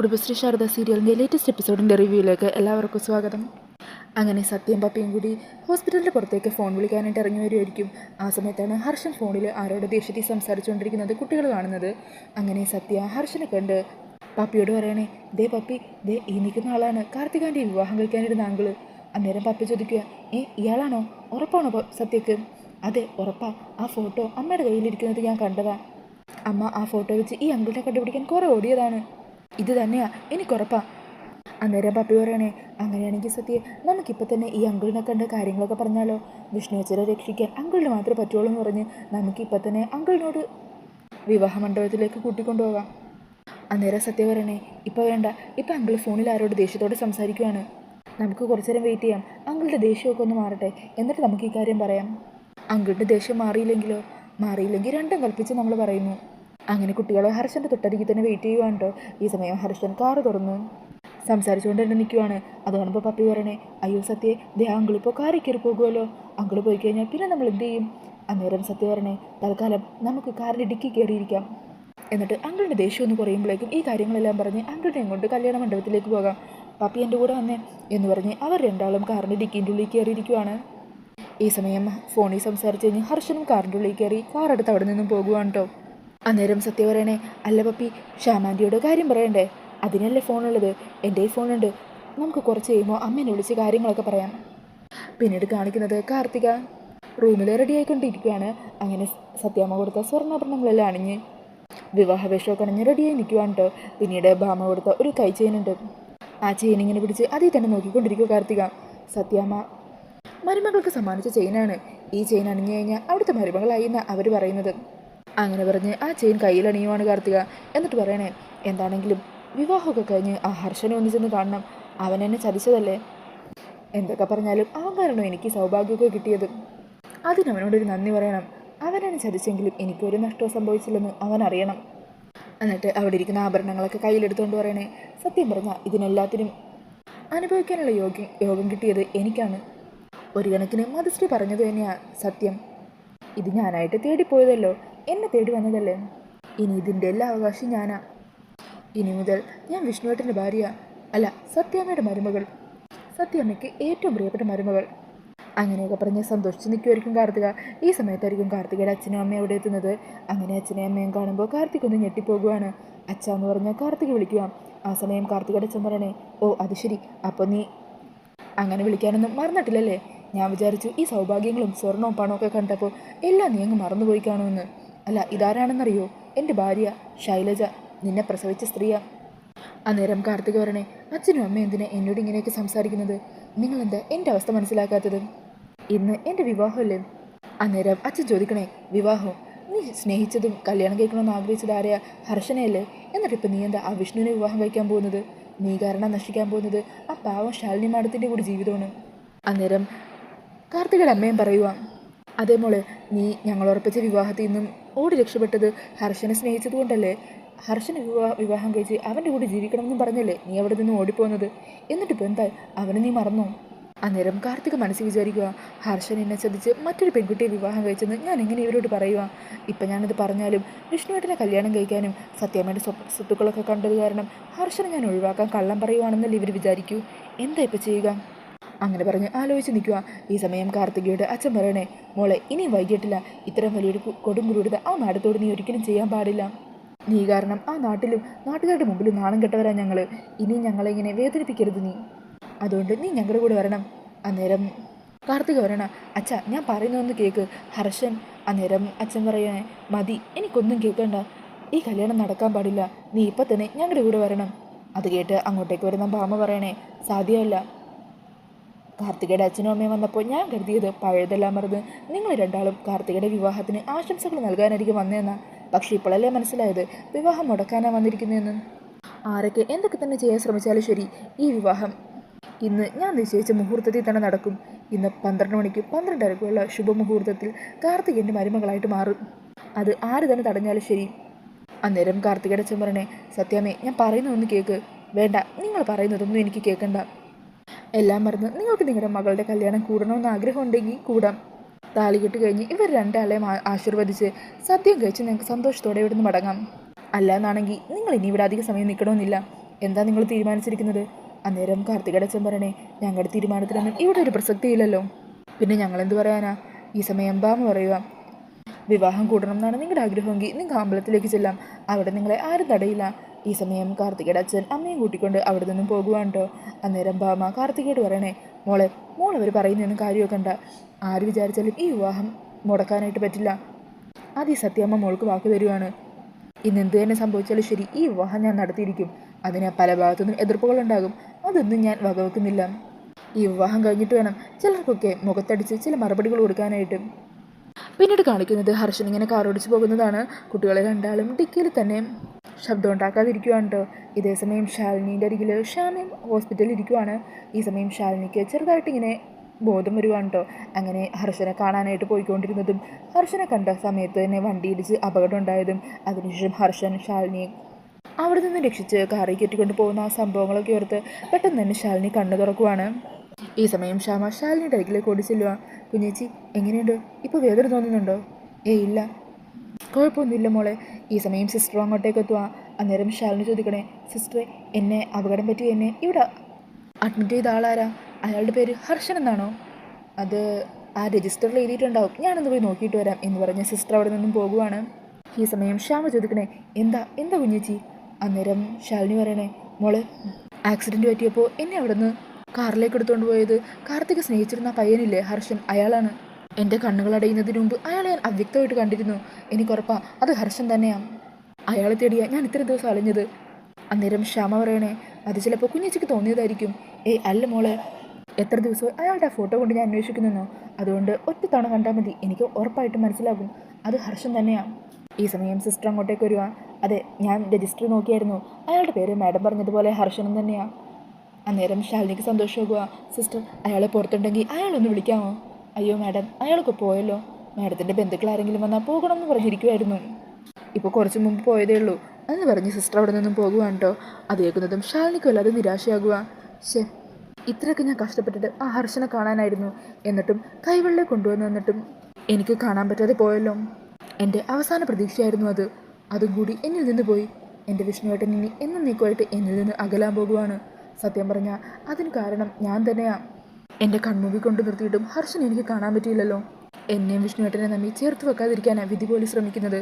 കുടുംബശ്രീ ശാരദ സീരിയലിൻ്റെ ലേറ്റസ്റ്റ് എപ്പിസോഡിൻ്റെ റിവ്യൂയിലേക്ക് എല്ലാവർക്കും സ്വാഗതം. അങ്ങനെ സത്യം പപ്പിയും കൂടി ഹോസ്പിറ്റലിൻ്റെ പുറത്തേക്ക് ഫോൺ വിളിക്കാനായിട്ട് ഇറങ്ങി വരുമായിരിക്കും. ആ സമയത്താണ് ഹർഷൻ ഫോണിൽ ആരോട് ദേഷ്യത്തിൽ സംസാരിച്ചുകൊണ്ടിരിക്കുന്നത് കുട്ടികൾ കാണുന്നത്. അങ്ങനെ സത്യ ഹർഷനെ കണ്ട് പപ്പിയോട് പറയണേ, ദേ പപ്പി, ദേ ഈ നിൽക്കുന്ന ആളാണ് കാർത്തികാൻ്റെ വിവാഹം കഴിക്കാനിരുന്ന ആങ്കിള്. അന്നേരം പപ്പി ചോദിക്കുക, ഇയാളാണോ? ഉറപ്പാണോ സത്യക്ക്? അതെ ഉറപ്പാ, ആ ഫോട്ടോ അമ്മയുടെ കയ്യിലിരിക്കുന്നത് ഞാൻ കണ്ടതാ. അമ്മ ആ ഫോട്ടോ വെച്ച് ഈ അങ്കിളിനെ കണ്ടുപിടിക്കാൻ കുറേ ഓടിയതാണ്. ഇത് തന്നെയാ എനിക്കുറപ്പാ. അന്നേരം പപ്പി പറയണേ, അങ്ങനെയാണെങ്കിൽ സത്യ നമുക്കിപ്പോൾ തന്നെ ഈ അങ്കിളിനെ കണ്ട് കാര്യങ്ങളൊക്കെ പറഞ്ഞാലോ? വിഷ്ണു അച്ഛനെ രക്ഷിക്കാൻ അങ്കിളിന് മാത്രമേ പറ്റുള്ളൂ എന്ന് പറഞ്ഞ് നമുക്കിപ്പോൾ തന്നെ അങ്കിളിനോട് വിവാഹ മണ്ഡപത്തിലേക്ക് കൂട്ടിക്കൊണ്ടുപോകാം. അന്നേരം സത്യ പറയണേ, ഇപ്പോൾ വേണ്ട, ഇപ്പം അങ്കിൾ ഫോണിൽ ആരോട് ദേഷ്യത്തോടെ സംസാരിക്കുകയാണ്. നമുക്ക് കുറച്ചു നേരം വെയിറ്റ് ചെയ്യാം, അങ്കിളുടെ ദേഷ്യമൊക്കെ ഒന്ന് മാറട്ടെ, എന്നിട്ട് നമുക്ക് ഈ കാര്യം പറയാം. അങ്കിളുടെ ദേഷ്യം മാറിയില്ലെങ്കിൽ രണ്ടും കൽപ്പിച്ച് നമ്മൾ പറയുന്നു. അങ്ങനെ കുട്ടികൾ ഹർഷൻ്റെ തൊട്ടരികിൽ തന്നെ വെയിറ്റ് ചെയ്യുവാണ് കേട്ടോ. ഈ സമയം ഹർഷൻ കാറ് തുറന്നു സംസാരിച്ചുകൊണ്ട് തന്നെ നിൽക്കുവാണ്. അത് കാണുമ്പോൾ പപ്പി പറയണേ, അയ്യോ സത്യ, ദേ അങ്കിളിപ്പോൾ കാറിൽ കയറി പോകുമല്ലോ, അങ്കിള് പോയി കഴിഞ്ഞാൽ പിന്നെ നമ്മൾ എന്ത് ചെയ്യും? അന്നേരം സത്യ പറയണേ, തൽക്കാലം നമുക്ക് കാറിൻ്റെ ഡിക്കി കയറിയിരിക്കാം, എന്നിട്ട് അങ്കിളിൻ്റെ ദേഷ്യം ഒന്ന് കുറയുമ്പോഴേക്കും ഈ കാര്യങ്ങളെല്ലാം പറഞ്ഞ് അങ്കിളിനെ കൊണ്ട് കല്യാണ മണ്ഡപത്തിലേക്ക് പോകാം. പപ്പി എൻ്റെ കൂടെ വന്നേ എന്ന് പറഞ്ഞ് അവർ രണ്ടാളും കാറിൻ്റെ ഡിക്കിൻ്റെ ഉള്ളിൽ കയറിയിരിക്കുവാണ്. ഈ സമയം ഫോണിൽ സംസാരിച്ച് കഴിഞ്ഞ് ഹർഷനും കാറിൻ്റെ ഉള്ളിൽ കയറി കാറെടുത്ത് അവിടെ നിന്നും പോകുവാണ് കേട്ടോ. അന്നേരം സത്യ പറയണേ, അല്ല പപ്പി, ശ്യാമാൻ്റിയോട് കാര്യം പറയണ്ടേ? അതിനല്ലേ ഫോണുള്ളത്, എൻ്റെ ഫോണുണ്ട്, നമുക്ക് കുറച്ച് കഴിയുമ്പോൾ അമ്മേനെ വിളിച്ച് കാര്യങ്ങളൊക്കെ പറയാം. പിന്നീട് കാണിക്കുന്നത് കാർത്തിക റൂമിൽ റെഡി ആയിക്കൊണ്ടിരിക്കുകയാണ്. അങ്ങനെ സത്യാമ്മ കൊടുത്ത സ്വർണ്ണാഭരണങ്ങളെല്ലാം അണിഞ്ഞ് വിവാഹവേഷമൊക്കെ അണിഞ്ഞ് റെഡിയായി നിൽക്കുവാണ് കേട്ടോ. പിന്നീട് ഭാമ കൊടുത്ത ഒരു കൈ ചെയിനുണ്ട്, ആ ചെയിൻ ഇങ്ങനെ പിടിച്ച് അതിൽ തന്നെ നോക്കിക്കൊണ്ടിരിക്കുക കാർത്തിക. സത്യാമ്മ മരുമകൾക്ക് സമ്മാനിച്ച ചെയിനാണ്, ഈ ചെയിൻ അണിഞ്ഞു കഴിഞ്ഞാൽ അവിടുത്തെ മരുമകളായി എന്നാണ് അവർ പറയുന്നത്. അങ്ങനെ പറഞ്ഞ് ആ ചെയിൻ കയ്യിലണിയുവാണ് കാർത്തിക. എന്നിട്ട് പറയണേ, എന്താണെങ്കിലും വിവാഹമൊക്കെ കഴിഞ്ഞ് ആ ഹർഷനെ ഒന്ന് ചെന്ന് കാണണം, അവൻ എന്നെ ചതിച്ചതല്ലേ. എന്തൊക്കെ പറഞ്ഞാലും അവൻ കാരണം എനിക്ക് സൗഭാഗ്യമൊക്കെ കിട്ടിയത്, അതിനവനോടൊരു നന്ദി പറയണം. അവനെന്നെ ചതിച്ചെങ്കിലും എനിക്കൊരു നഷ്ടവും സംഭവിച്ചില്ലെന്ന് അവൻ അറിയണം. എന്നിട്ട് അവിടെ ഇരിക്കുന്ന ആഭരണങ്ങളൊക്കെ കയ്യിലെടുത്തുകൊണ്ട് പറയണേ, സത്യം പറഞ്ഞാൽ ഇതിനെല്ലാത്തിനും അനുഭവിക്കാനുള്ള യോഗം കിട്ടിയത് എനിക്കാണ്. ഒരു കണക്കിന് മധുശ്രീ പറഞ്ഞത് തന്നെയാണ് സത്യം. ഇത് ഞാനായിട്ട് തേടിപ്പോയതല്ലോ, എന്നെ തേടി വന്നതല്ലേ. ഇനി ഇതിൻ്റെ എല്ലാ അവകാശം ഞാനാ. ഇനി മുതൽ ഞാൻ വിഷ്ണുവേട്ടൻ്റെ ഭാര്യ, അല്ല സത്യാമ്മയുടെ മരുമകൾ, സത്യാമ്മയ്ക്ക് ഏറ്റവും പ്രിയപ്പെട്ട മരുമകൾ. അങ്ങനെയൊക്കെ പറഞ്ഞ് സന്തോഷിച്ച് നിൽക്കുമായിരിക്കും കാർത്തിക. ഈ സമയത്തായിരിക്കും കാർത്തികയുടെ അച്ഛനും അമ്മയും അവിടെ എത്തുന്നത്. അങ്ങനെ അച്ഛനെയും അമ്മയും കാണുമ്പോൾ കാർത്തിക് ഒന്ന് ഞെട്ടിപ്പോകുവാണ്. അച്ഛ എന്ന് പറഞ്ഞാൽ കാർത്തിക വിളിക്കുക. ആ സമയം കാർത്തികയുടെ അച്ഛൻ പറയണേ, ഓ അത് ശരി, അപ്പോൾ നീ അങ്ങനെ വിളിക്കാനൊന്നും മറന്നിട്ടില്ലല്ലേ? ഞാൻ വിചാരിച്ചു ഈ സൗഭാഗ്യങ്ങളും സ്വർണവും പണമൊക്കെ കണ്ടപ്പോൾ എല്ലാം നീ അങ്ങ് മറന്നുപോയി കാണുമെന്ന്. അല്ല, ഇതാരാണെന്നറിയോ? എൻ്റെ ഭാര്യ ശൈലജ, നിന്നെ പ്രസവിച്ച സ്ത്രീയാ. അന്നേരം കാർത്തിക പറയണേ, അച്ഛനും അമ്മയും എന്തിനാ എന്നോട് ഇങ്ങനെയൊക്കെ സംസാരിക്കുന്നത്? നിങ്ങളെന്താ എൻ്റെ അവസ്ഥ മനസ്സിലാക്കാത്തത്? ഇന്ന് എൻ്റെ വിവാഹമല്ലേ? അന്നേരം അച്ഛൻ ചോദിക്കണേ, വിവാഹം? നീ സ്നേഹിച്ചതും കല്യാണം കഴിക്കണമെന്ന് ആഗ്രഹിച്ചത് ആരെയാ? ഹർഷനെയല്ലേ? എന്നിട്ടിപ്പോൾ നീ എന്താ ആ വിഷ്ണുവിനെ വിവാഹം കഴിക്കാൻ പോകുന്നത്? നീ കാരണം നശിക്കാൻ പോകുന്നത് ആ പാവം ശാലിനി മാഡത്തിൻ്റെ കൂടി ജീവിതമാണ്. അന്നേരം കാർത്തികയുടെ അമ്മയും പറയുക, അതേ മോളെ, നീ ഞങ്ങൾ ഉറപ്പിച്ച വിവാഹത്തിൽ നിന്നും ഓടി രക്ഷപ്പെട്ടത് ഹർഷനെ സ്നേഹിച്ചത് കൊണ്ടല്ലേ? ഹർഷനെ വിവാഹം കഴിച്ച് അവൻ്റെ കൂടെ ജീവിക്കണമെന്നും പറഞ്ഞല്ലേ നീ അവിടെ നിന്ന് ഓടിപ്പോകുന്നത്? എന്നിട്ടിപ്പോൾ എന്തായി, അവനെ നീ മറന്നോ? അന്നേരം കാർത്തിക മനസ്സിൽ വിചാരിക്കുക, ഹർഷൻ എന്നെ ചതിച്ച് മറ്റൊരു പെൺകുട്ടിയെ വിവാഹം കഴിച്ചെന്ന് ഞാൻ എങ്ങനെ ഇവരോട് പറയുക? ഇപ്പം ഞാനത് പറഞ്ഞാലും വിഷ്ണുവേട്ടനെ കല്യാണം കഴിക്കാനും സത്യാമ്മയുടെ സ്വത്തുക്കളൊക്കെ കണ്ടത് കാരണം ഹർഷനെ ഞാൻ ഒഴിവാക്കാൻ കള്ളം പറയുവാണെന്നല്ലേ ഇവർ വിചാരിക്കൂ. എന്താ ഇപ്പം ചെയ്യുക? അങ്ങനെ പറഞ്ഞ് ആലോചിച്ച് നിൽക്കുക. ഈ സമയം കാർത്തികയുടെ അച്ഛൻ പറയണേ, മോളെ ഇനിയും വൈകിട്ടില്ല, ഇത്തരം വലിയൊരു കൊടും ക്രൂരത ആ നാടത്തോട് നീ ഒരിക്കലും ചെയ്യാൻ പാടില്ല. നീ കാരണം ആ നാട്ടിലും നാട്ടുകാരുടെ മുമ്പിലും നാണം കെട്ടവരാ ഞങ്ങൾ. ഇനിയും ഞങ്ങളെ ഇങ്ങനെ വേദനിപ്പിക്കരുത് നീ, അതുകൊണ്ട് നീ ഞങ്ങളുടെ കൂടെ വരണം. അന്നേരം കാർത്തിക പറയണ, അച്ഛ ഞാൻ പറയുന്നതൊന്ന് കേൾക്ക് ഹർഷൻ. അന്നേരം അച്ഛൻ പറയണേ, മതി, എനിക്കൊന്നും കേൾക്കണ്ട, ഈ കല്യാണം നടക്കാൻ പാടില്ല, നീ ഇപ്പം തന്നെ ഞങ്ങളുടെ കൂടെ വരണം. അത് കേട്ട് അങ്ങോട്ടേക്ക് വരുന്ന ഭാമ പറയണേ, സാധ്യമല്ല. കാർത്തികയുടെ അച്ഛനും അമ്മയും വന്നപ്പോൾ ഞാൻ കരുതിയത് പഴയതെല്ലാം മറന്ന് നിങ്ങൾ രണ്ടാളും കാർത്തികയുടെ വിവാഹത്തിന് ആശംസകൾ നൽകാനായിരിക്കും വന്നതെന്നാ. പക്ഷേ ഇപ്പോഴല്ലേ മനസ്സിലായത് വിവാഹം മുടക്കാനാണ് വന്നിരിക്കുന്നതെന്ന്. ആരൊക്കെ എന്തൊക്കെ തന്നെ ചെയ്യാൻ ശ്രമിച്ചാലും ശരി, ഈ വിവാഹം ഇന്ന് ഞാൻ നിശ്ചയിച്ച മുഹൂർത്തത്തിൽ തന്നെ നടക്കും. ഇന്ന് 12 മണിക്ക് 12:30 ശുഭമുഹൂർത്തത്തിൽ കാർത്തികൻ്റെ മരുമകളായിട്ട് മാറും. അത് ആര് തന്നെ തടഞ്ഞാലും ശരി. അന്നേരം കാർത്തികയുടെ അച്ഛൻ പറഞ്ഞേ, സത്യാമ്മേ ഞാൻ പറയുന്നതൊന്ന് കേൾക്ക്. വേണ്ട, നിങ്ങൾ പറയുന്നതൊന്നും എനിക്ക് കേൾക്കണ്ട. എല്ലാം മറന്ന് നിങ്ങൾക്ക് നിങ്ങളുടെ മകളുടെ കല്യാണം കൂടണമെന്ന് ആഗ്രഹമുണ്ടെങ്കിൽ കൂടാം. താലികെട്ട് കഴിഞ്ഞ് ഇവർ രണ്ടാളെയും ആശീർവദിച്ച് സദ്യം കഴിച്ച് നിങ്ങൾക്ക് സന്തോഷത്തോടെ ഇവിടുന്ന് മടങ്ങാം. അല്ല എന്നാണെങ്കിൽ നിങ്ങൾ ഇനി ഇവിടെ അധിക സമയം നിൽക്കണമെന്നില്ല. എന്താ നിങ്ങൾ തീരുമാനിച്ചിരിക്കുന്നത്? അന്നേരം കാർത്തികയുടെ അച്ഛൻ പറയണേ, ഞങ്ങളുടെ തീരുമാനത്തിനൊന്നും ഇവിടെ ഒരു പ്രസക്തിയില്ലല്ലോ. പിന്നെ ഞങ്ങളെന്ത് പറയാനാ? ഈ സമയം ബാമ പറയുക, വിവാഹം കൂടണം എന്നാണ് നിങ്ങളുടെ ആഗ്രഹമെങ്കിൽ നിങ്ങൾക്ക് അമ്പലത്തിലേക്ക് ചെല്ലാം, അവിടെ നിങ്ങളെ ആരും തടയില്ല. ഈ സമയം കാർത്തികയുടെ അച്ഛൻ അമ്മയും കൂട്ടിക്കൊണ്ട് അവിടെ നിന്നും പോകുവാണ് കേട്ടോ. അന്നേരം ബാമ കാർത്തികയോട് പറയണേ, മോളവർ പറയുന്നൊന്നും കാര്യമൊക്കെ ഉണ്ട്. ആര് വിചാരിച്ചാലും ഈ വിവാഹം മുടക്കാനായിട്ട് പറ്റില്ല. അത് ഈ സത്യമ്മ മോൾക്ക് വാക്ക് തരുവാണ്. ഇന്ന് എന്ത് തന്നെ സംഭവിച്ചാലും ശരി, ഈ വിവാഹം ഞാൻ നടത്തിയിരിക്കും. അതിന് പല ഭാഗത്തുനിന്നും എതിർപ്പുകളുണ്ടാകും, അതൊന്നും ഞാൻ വകവെക്കുന്നില്ല. ഈ വിവാഹം കഴിഞ്ഞിട്ട് വേണം ചിലർക്കൊക്കെ മുഖത്തടിച്ച് ചില മറുപടികൾ കൊടുക്കാനായിട്ട്. പിന്നീട് കാണിക്കുന്നത് ഹർഷൻ ഇങ്ങനെ കാറോടിച്ച് പോകുന്നതാണ്. കുട്ടികളെ രണ്ടാളും ഡിക്കിയിൽ തന്നെ ശബ്ദം ഉണ്ടാക്കാതിരിക്കുവാണ് കേട്ടോ. ഇതേസമയം ശാലിനീൻ്റെ അരികിൽ ഷ്യാമയും ഹോസ്പിറ്റലിൽ ഇരിക്കുവാണ്. ഈ സമയം ശാലിനിക്ക് ചെറുതായിട്ട് ഇങ്ങനെ ബോധം വരുവാണ് കേട്ടോ. അങ്ങനെ ഹർഷനെ കാണാനായിട്ട് പോയിക്കൊണ്ടിരുന്നതും ഹർഷനെ കണ്ട സമയത്ത് തന്നെ വണ്ടി ഇടിച്ച് അപകടം ഉണ്ടായതും അതിനുശേഷം ഹർഷൻ ശാലിനിയെ അവിടെ നിന്ന് രക്ഷിച്ച് കാറിൽ കയറ്റിക്കൊണ്ട് പോകുന്ന ആ സംഭവങ്ങളൊക്കെ ഓർത്ത് പെട്ടെന്ന് തന്നെ ശാലിനി കണ്ണു തുറക്കുവാണ്. ഈ സമയം ശ്യാമ ശാലിനിയുടെ അരികിലേക്ക് ഓടി ചെല്ലുക. കുഞ്ഞേച്ചി എങ്ങനെയുണ്ട്? ഇപ്പോൾ വേദന തോന്നുന്നുണ്ടോ? ഇല്ല, കുഴപ്പമൊന്നുമില്ല മോളെ. ഈ സമയം സിസ്റ്റർ അങ്ങോട്ടേക്ക് എത്തുക. അന്നേരം ശാലിനി ചോദിക്കണേ, സിസ്റ്ററെ എന്നെ അപകടം പറ്റി എന്നെ ഇവിടെ അഡ്മിറ്റ് ചെയ്ത ആളാരാ? അയാളുടെ പേര് ഹർഷൻ എന്നാണോ? അത് ആ രജിസ്റ്ററിൽ എഴുതിയിട്ടുണ്ടാവും, ഞാനൊന്ന് പോയി നോക്കിയിട്ട് വരാം എന്ന് പറഞ്ഞ് സിസ്റ്റർ അവിടെ നിന്നും പോകുവാണ്. ഈ സമയം ശ്യാമ ചോദിക്കണേ, എന്താ കുഞ്ഞേച്ചി? അന്നേരം ശാലിനി പറയണേ, മോളെ ആക്സിഡൻറ്റ് പറ്റിയപ്പോൾ എന്നെ അവിടെ നിന്ന് കാറിലേക്ക് എടുത്തുകൊണ്ട് പോയത് കാർത്തിക സ്നേഹിച്ചിരുന്ന പയ്യനില്ലേ ഹർഷൻ, അയാളാണ്. എൻ്റെ കണ്ണുകൾ അടയുന്നതിന് മുമ്പ് അയാളെ ഞാൻ അവ്യക്തമായിട്ട് കണ്ടിരുന്നു. എനിക്കുറപ്പാ അത് ഹർഷൻ തന്നെയാണ്. അയാളെ തേടിയാ ഞാൻ ഇത്ര ദിവസം അലഞ്ഞത്. അന്നേരം ശ്യാമ പറയണേ, അത് ചിലപ്പോൾ കുഞ്ഞേച്ചിക്ക് തോന്നിയതായിരിക്കും. അല്ല മോളെ, എത്ര ദിവസമായി അയാളുടെ ആ ഫോട്ടോ കൊണ്ട് ഞാൻ അന്വേഷിക്കുന്നോ, അതുകൊണ്ട് ഒറ്റ തവണ കണ്ടാൽ മതി, എനിക്ക് ഉറപ്പായിട്ടും മനസ്സിലാകും അത് ഹർഷൻ തന്നെയാണ്. ഈ സമയം സിസ്റ്റർ അങ്ങോട്ടേക്ക് വരുക. അതെ, ഞാൻ രജിസ്റ്റർ നോക്കിയായിരുന്നു, അയാളുടെ പേര് മാഡം പറഞ്ഞതുപോലെ ഹർഷനും തന്നെയാണ്. അന്നേരം ശാലിനിക്ക് സന്തോഷമാകുക. സിസ്റ്റർ അയാളെ പുറത്തുണ്ടെങ്കിൽ അയാളൊന്ന് വിളിക്കാമോ? അയ്യോ മാഡം, അയാളൊക്കെ പോയല്ലോ. മാഡത്തിൻ്റെ ബന്ധുക്കൾ ആരെങ്കിലും വന്നാൽ പോകണമെന്ന് പറഞ്ഞിരിക്കുമായിരുന്നു. ഇപ്പോൾ കുറച്ച് മുമ്പ് പോയതേ ഉള്ളൂ എന്ന് പറഞ്ഞ് സിസ്റ്റർ അവിടെ നിന്നും പോകുവാണ് കേട്ടോ. അത് കേൾക്കുന്നതും ശാലിനിക്ക് വല്ലാതെ നിരാശയാകുക. ഇത്രയൊക്കെ ഞാൻ കഷ്ടപ്പെട്ടിട്ട് ആ ഹർഷനെ കാണാനായിരുന്നു, എന്നിട്ടും കൈവെള്ളെ കൊണ്ടുവന്ന് എന്നിട്ടും എനിക്ക് കാണാൻ പറ്റാതെ പോയല്ലോ. എൻ്റെ അവസാന പ്രതീക്ഷയായിരുന്നു അത്, അതും കൂടി എന്നിൽ നിന്ന് പോയി. എൻ്റെ വിഷ്ണുവേട്ടൻ ഇനി എന്നേക്കുമായിട്ട് എന്നിൽ നിന്ന് അകലാൻ പോകുവാണ്. സത്യം പറഞ്ഞാൽ അതിന് കാരണം ഞാൻ തന്നെയാണ്. എൻ്റെ കൺമുമ്പിൽ കൊണ്ട് നിർത്തിയിട്ടും ഹർഷൻ എനിക്ക് കാണാൻ പറ്റിയില്ലല്ലോ. എന്നെയും വിഷ്ണുവേട്ടനെ നമ്മി ചേർത്ത് വെക്കാതിരിക്കാനാണ് വിധി പോലും ശ്രമിക്കുന്നത്.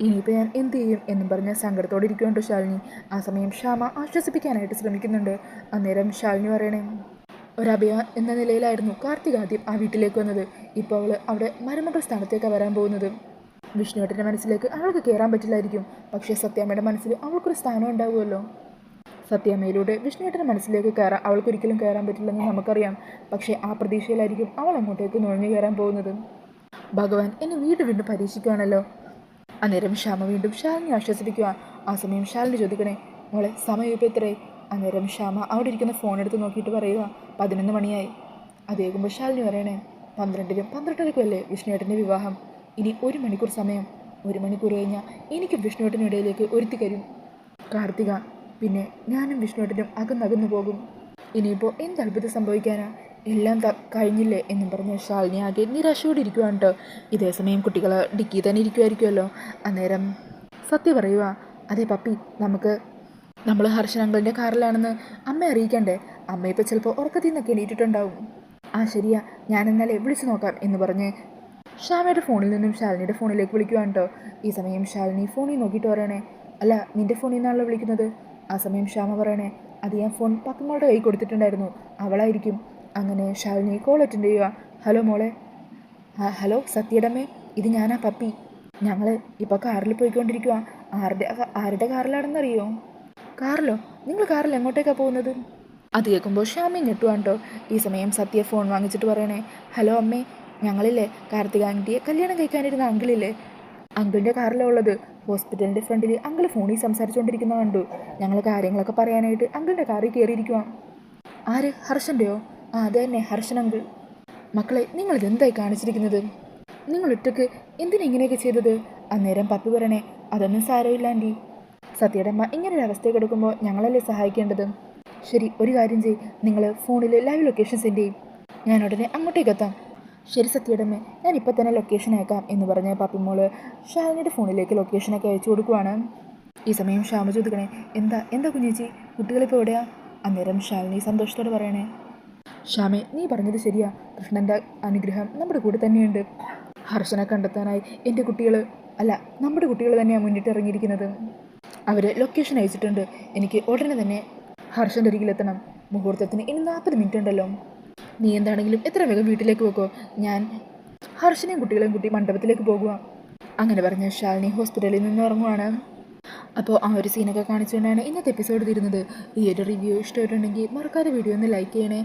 ഇനിയിപ്പോൾ ഞാൻ എന്ത് ചെയ്യും എന്നും പറഞ്ഞ് സങ്കടത്തോടെ ഇരിക്കുന്നുണ്ടോ ശാലിനി. ആ സമയം ശ്യാമ ആശ്വസിപ്പിക്കാനായിട്ട് ശ്രമിക്കുന്നുണ്ട്. അന്നേരം ശാലിനി പറയണേ, ഒരഭയ എന്ന നിലയിലായിരുന്നു കാർത്തിക ആദ്യം ആ വീട്ടിലേക്ക് വന്നത്. ഇപ്പോൾ അവൾ അവിടെ മരുമകൾ സ്ഥാനത്തേക്കാണ് വരാൻ പോകുന്നത്. വിഷ്ണുവേട്ടൻ്റെ മനസ്സിലേക്ക് അവൾക്ക് കയറാൻ പറ്റില്ലായിരിക്കും, പക്ഷേ സത്യാമ്മയുടെ മനസ്സിൽ അവൾക്കൊരു സ്ഥാനം ഉണ്ടാവുമല്ലോ. സത്യാമ്മയിലൂടെ വിഷ്ണുവേട്ടൻ്റെ മനസ്സിലേക്ക് കയറാൻ അവൾക്കൊരിക്കലും കയറാൻ പറ്റില്ലെന്ന് നമുക്കറിയാം. പക്ഷേ ആ പ്രതീക്ഷയിലായിരിക്കും അവൾ അങ്ങോട്ടേക്ക് നുഴഞ്ഞു കയറാൻ പോകുന്നത്. ഭഗവാൻ എന്നെ വീണ്ടും പരീക്ഷിക്കുകയാണല്ലോ. അന്നേരം ശ്യാമ വീണ്ടും ശാലിനി ആശ്വസിപ്പിക്കുക. ആ സമയം ശാലിനി ചോദിക്കണേ, മോളെ സമയം ഇപ്പോൾ എത്രയായി? അന്നേരം ശ്യാമ അവിടെ ഇരിക്കുന്ന ഫോൺ എടുത്ത് നോക്കിയിട്ട് പറയുക, 11 മണിയായി. അത് കേൾക്കുമ്പോൾ ശാലിനി പറയണേ, 12-നും 12:30-ക്കും അല്ലേ വിഷ്ണുവേട്ടൻ്റെ വിവാഹം? ഇനി 1 മണിക്കൂർ സമയം. 1 മണിക്കൂർ കഴിഞ്ഞാൽ എനിക്കും വിഷ്ണുവേട്ടനും ഇടയിലേക്ക് ഒരുത്തി തരും കാർത്തിക. പിന്നെ ഞാനും വിഷ്ണുവേട്ടനും അകന്നകന്നു പോകും. ഇനിയിപ്പോൾ എന്ത് അത്ഭുതം സംഭവിക്കാനാ? എല്ലാം കഴിഞ്ഞില്ലേ എന്നും പറഞ്ഞ് ശാലിനി ആകെ നിരാശയോടെ ഇരിക്കുവാണ് കേട്ടോ. ഇതേസമയം കുട്ടികൾ ഡിക്കി തന്നെ ഇരിക്കുമായിരിക്കുമല്ലോ. അന്നേരം സത്യം പറയുക, അതെ പപ്പി, നമ്മൾ ഹർഷൻ അങ്കിളിൻ്റെ കാറിലാണെന്ന് അമ്മയെ അറിയിക്കണ്ടേ? അമ്മ ഇപ്പോൾ ചിലപ്പോൾ ഉറക്കത്തിൽ നിന്നൊക്കെ എണീറ്റിട്ടുണ്ടാവും. ആ ശരിയാ, ഞാൻ എന്നാലേ വിളിച്ചു നോക്കാം എന്ന് പറഞ്ഞ് ശ്യാമയുടെ ഫോണിൽ നിന്നും ശാലിനിയുടെ ഫോണിലേക്ക് വിളിക്കുവാണ് കേട്ടോ. ഈ സമയം ശാലിനി ഫോണിൽ നോക്കിയിട്ട് പറയണേ, അല്ല നിൻ്റെ ഫോണിൽ നിന്നാണല്ലോ വിളിക്കുന്നത്. ആ സമയം ശ്യാമ പറയണേ, അത് ഞാൻ ഫോൺ പപ്പമ്മയുടെ കൈ കൊടുത്തിട്ടുണ്ടായിരുന്നു, അവളായിരിക്കും. അങ്ങനെ ശാലിനി കോൾ അറ്റൻഡ് ചെയ്യുക. ഹലോ മോളെ. ഹലോ സത്യടമ്മേ, ഇത് ഞാനാ പപ്പി. ഞങ്ങൾ ഇപ്പോൾ കാറിൽ പോയിക്കൊണ്ടിരിക്കുക. ആരുടെ കാറിലാണെന്നറിയോ? കാറിലോ? നിങ്ങൾ കാറിൽ എങ്ങോട്ടേക്കാണ് പോകുന്നത്? അത് കേൾക്കുമ്പോൾ ശ്യാമയും ഞെട്ടുവാണ് കേട്ടോ. ഈ സമയം സത്യ ഫോൺ വാങ്ങിച്ചിട്ട് പറയണേ, ഹലോ അമ്മേ, ഞങ്ങളില്ലേ കാർത്തിക ആൻറ്റിയെ കല്യാണം കഴിക്കാനിരുന്ന അങ്കിളില്ലേ, അങ്കിളിൻ്റെ കാറിലാണ് ഉള്ളത്. ഹോസ്പിറ്റലിൻ്റെ ഫ്രണ്ടിൽ അങ്കിൾ ഫോണിൽ സംസാരിച്ചുകൊണ്ടിരിക്കുന്ന കണ്ടു. ഞങ്ങൾ കാര്യങ്ങളൊക്കെ പറയാനായിട്ട് അങ്കിളിൻ്റെ കാറിൽ കയറിയിരിക്കുക. ആര്? ഹർഷൻ്റെയോ? ആ അത് തന്നെ, ഹർഷൻ അങ്കിൾ. മക്കളെ, നിങ്ങളിതെന്തായി കാണിച്ചിരിക്കുന്നത്? നിങ്ങൾ ഒറ്റയ്ക്ക് എന്തിനാ ഇങ്ങനെയൊക്കെ ചെയ്തത്? അന്നേരം പപ്പി പറയണേ, അതൊന്നും സാരമില്ല ആൻറ്റി. സത്യയുടെ അമ്മ ഇങ്ങനൊരു അവസ്ഥയിൽ കൊടുക്കുമ്പോൾ ഞങ്ങളല്ലേ സഹായിക്കേണ്ടത്. ശരി, ഒരു കാര്യം ചെയ്യ്, നിങ്ങൾ ഫോണിൽ ലൈവ് ലൊക്കേഷൻ സെൻഡ് ചെയ്യും, ഞാൻ ഉടനെ അങ്ങോട്ടേക്ക് എത്താം. ശരി സത്യയുടെ അമ്മ, ഞാൻ ഇപ്പോൾ തന്നെ ലൊക്കേഷൻ അയക്കാം എന്ന് പറഞ്ഞ് പപ്പിമോള് ശാലിനിയുടെ ഫോണിലേക്ക് ലൊക്കേഷനൊക്കെ അയച്ചു കൊടുക്കുവാണ്. ഈ സമയം ശ്യാമ ചോദിക്കണേ, എന്താ എന്താ കുഞ്ഞേച്ചി, കുട്ടികളിപ്പോൾ എവിടെയാ? അന്നേരം ശാലിനി സന്തോഷത്തോടെ പറയണേ, ശ്യാമേ നീ പറഞ്ഞത് ശരിയാ, കൃഷ്ണൻ്റെ അനുഗ്രഹം നമ്മുടെ കൂടെ തന്നെയുണ്ട്. ഹർഷനെ കണ്ടെത്താനായി എൻ്റെ കുട്ടികൾ, അല്ല നമ്മുടെ കുട്ടികൾ തന്നെയാണ് മുന്നിട്ട് ഇറങ്ങിയിരിക്കുന്നത്. അവർ ലൊക്കേഷൻ അയച്ചിട്ടുണ്ട്. എനിക്ക് ഉടനെ തന്നെ ഹർഷൻ്റെ അരികിലെത്തണം. മുഹൂർത്തത്തിന് ഇനി 40 മിനിറ്റ് ഉണ്ടല്ലോ. നീ എന്താണെങ്കിലും എത്ര വേഗം വീട്ടിലേക്ക് വെക്കോ, ഞാൻ ഹർഷനെയും കുട്ടികളെയും കൂട്ടി മണ്ഡപത്തിലേക്ക് പോകുക. അങ്ങനെ പറഞ്ഞ് ശാലിനി ഹോസ്പിറ്റലിൽ നിന്ന് ഇറങ്ങുവാണ്. അപ്പോൾ ആ ഒരു സീനൊക്കെ കാണിച്ചുകൊണ്ടാണ് ഇന്നത്തെ എപ്പിസോഡ് തീരുന്നത്. ഈ ഒരു റിവ്യൂ ഇഷ്ടമായിട്ടുണ്ടെങ്കിൽ മറക്കാതെ വീഡിയോ ഒന്ന് ലൈക്ക് ചെയ്യണേ.